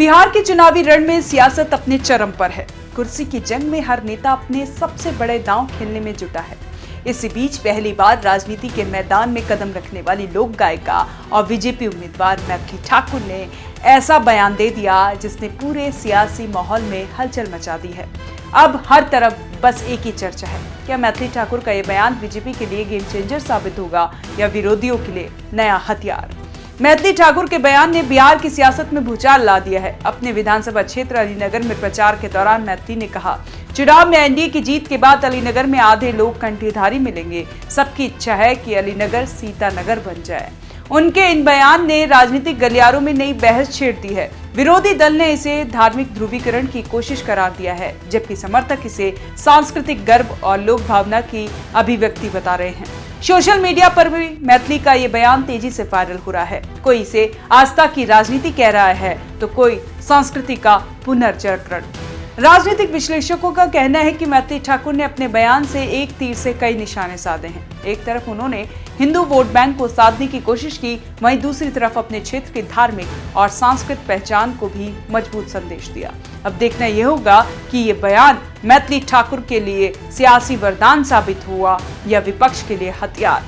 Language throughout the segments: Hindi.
बिहार के चुनावी रण में सियासत अपने चरम पर है। कुर्सी की जंग में हर नेता अपने सबसे बड़े दांव खेलने में जुटा है। इसी बीच पहली बार राजनीति के मैदान में कदम रखने वाली लोक गायिका और बीजेपी उम्मीदवार मैथिली ठाकुर ने ऐसा बयान दे दिया जिसने पूरे सियासी माहौल में हलचल मचा दी है। अब हर तरफ बस एक ही चर्चा है, क्या मैथिली ठाकुर का ये बयान बीजेपी के लिए गेम चेंजर साबित होगा या विरोधियों के लिए नया हथियार। मैथिली ठाकुर के बयान ने बिहार की सियासत में भूचाल ला दिया है। अपने विधानसभा क्षेत्र अलीनगर में प्रचार के दौरान मैथिली ने कहा, चुनाव में एनडीए की जीत के बाद अलीनगर में आधे लोग कंठीधारी मिलेंगे। सबकी इच्छा है कि अलीनगर सीतानगर बन जाए। उनके इन बयान ने राजनीतिक गलियारों में नई बहस छेड़ दी है। विरोधी दल ने इसे धार्मिक ध्रुवीकरण की कोशिश करार दिया है, जबकि समर्थक इसे सांस्कृतिक गर्व और लोक भावना की अभिव्यक्ति बता रहे हैं। सोशल मीडिया पर भी मैथिली का ये बयान तेजी से वायरल हो रहा है। कोई इसे आस्था की राजनीति कह रहा है तो कोई संस्कृति का पुनर्जागरण। राजनीतिक विश्लेषकों का कहना है कि मैथिली ठाकुर ने अपने बयान से एक तीर से कई निशाने साधे हैं। एक तरफ उन्होंने हिंदू वोट बैंक को साधने की कोशिश की, वहीं दूसरी तरफ अपने क्षेत्र की धार्मिक और सांस्कृतिक पहचान को भी मजबूत संदेश दिया। अब देखना यह होगा कि ये बयान मैथिली ठाकुर के लिए सियासी वरदान साबित हुआ या विपक्ष के लिए हथियार।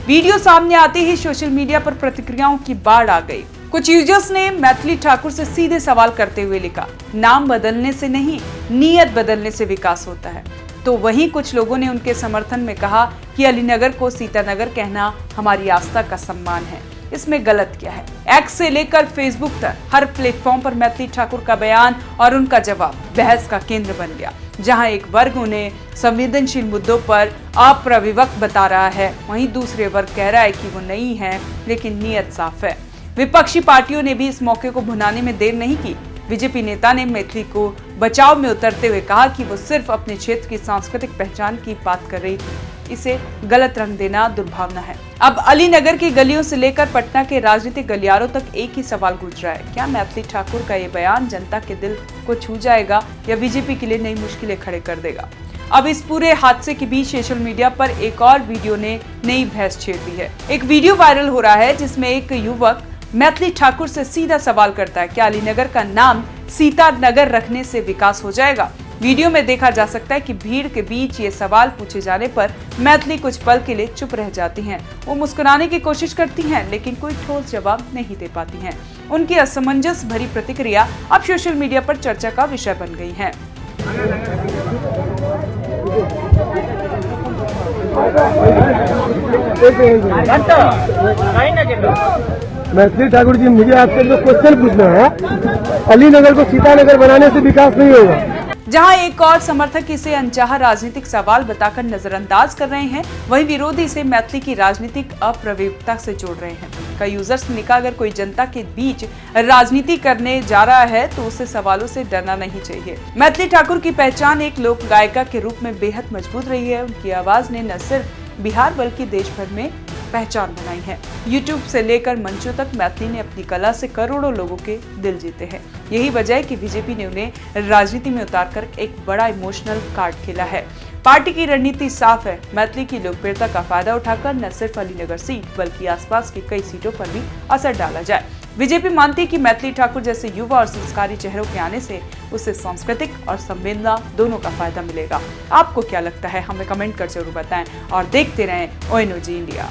वीडियो सामने आते ही सोशल मीडिया पर प्रतिक्रियाओं की बाढ़ आ गई। कुछ यूजर्स ने मैथिली ठाकुर से सीधे सवाल करते हुए लिखा, नाम बदलने से नहीं, नीयत बदलने से विकास होता है। तो वहीं कुछ लोगों ने उनके समर्थन में कहा कि अलीनगर को सीतानगर कहना हमारी आस्था का सम्मान है, इसमें गलत क्या है। एक्स से लेकर फेसबुक तक हर प्लेटफॉर्म पर मैथिली ठाकुर का बयान और उनका जवाब बहस का केंद्र बन गया। जहां एक वर्ग उन्हें संवेदनशील मुद्दों पर अप्रविवक्त बता रहा है, वहीं दूसरे वर्ग कह रहा है कि वो नहीं है लेकिन नीयत साफ है। विपक्षी पार्टियों ने भी इस मौके को भुनाने में देर नहीं की। बीजेपी नेता ने मैथिली को बचाव में उतरते हुए कहा कि वो सिर्फ अपने क्षेत्र की सांस्कृतिक पहचान की बात कर रही थी। इसे गलत रंग देना दुर्भावना है। अब अलीनगर की गलियों से लेकर पटना के राजनीतिक गलियारों तक एक ही सवाल गूंज रहा है, क्या मैथिली ठाकुर का ये बयान जनता के दिल को छू जाएगा या बीजेपी के लिए नई मुश्किलें खड़े कर देगा। अब इस पूरे हादसे के बीच सोशल मीडिया पर एक और वीडियो ने नई बहस छेड़ दी है। एक वीडियो वायरल हो रहा है जिसमें एक युवक मैथिली ठाकुर से सीधा सवाल करता है, क्या अलीनगर का नाम सीतानगर रखने से विकास हो जाएगा। वीडियो में देखा जा सकता है कि भीड़ के बीच ये सवाल पूछे जाने पर मैथिली कुछ पल के लिए चुप रह जाती हैं। वो मुस्कुराने की कोशिश करती हैं लेकिन कोई ठोस जवाब नहीं दे पाती हैं। उनकी असमंजस भरी प्रतिक्रिया अब सोशल मीडिया पर चर्चा का विषय बन गई है। मैथिली ठाकुर जी, मुझे आपसे जो क्वेश्चन पूछना है, अलीनगर को सीतानगर बनाने से विकास नहीं होगा। जहां एक और समर्थक इसे अनचाहा राजनीतिक सवाल बताकर नजरअंदाज कर रहे हैं, वहीं विरोधी इसे मैथिली की राजनीतिक अप्रविवक्ता से जोड़ रहे हैं। कई यूजर्स ने लिखा, अगर कोई जनता के बीच राजनीति करने जा रहा है तो उसे सवालों से डरना नहीं चाहिए। मैथिली ठाकुर की पहचान एक लोक गायिका के रूप में बेहद मजबूत रही है। उनकी आवाज ने न सिर्फ बिहार बल्कि देश भर में पहचान बनाई है। यूट्यूब से लेकर मंचों तक मैथिली ने अपनी कला से करोड़ों लोगों के दिल जीते हैं। यही वजह है कि बीजेपी ने उन्हें राजनीति में उतारकर एक बड़ा इमोशनल कार्ड खेला है। पार्टी की रणनीति साफ है, मैथिली की लोकप्रियता का फायदा उठाकर न सिर्फ अलीनगर सीट बल्कि आसपास की कई सीटों पर भी असर डाला जाए। बीजेपी मानती है कि मैथिली ठाकुर जैसे युवा और संस्कारी चेहरों के आने से उसे सांस्कृतिक और संवेदना दोनों का फायदा मिलेगा। आपको क्या लगता है, हमें कमेंट कर जरूर बताएं और देखते रहें ONOG इंडिया।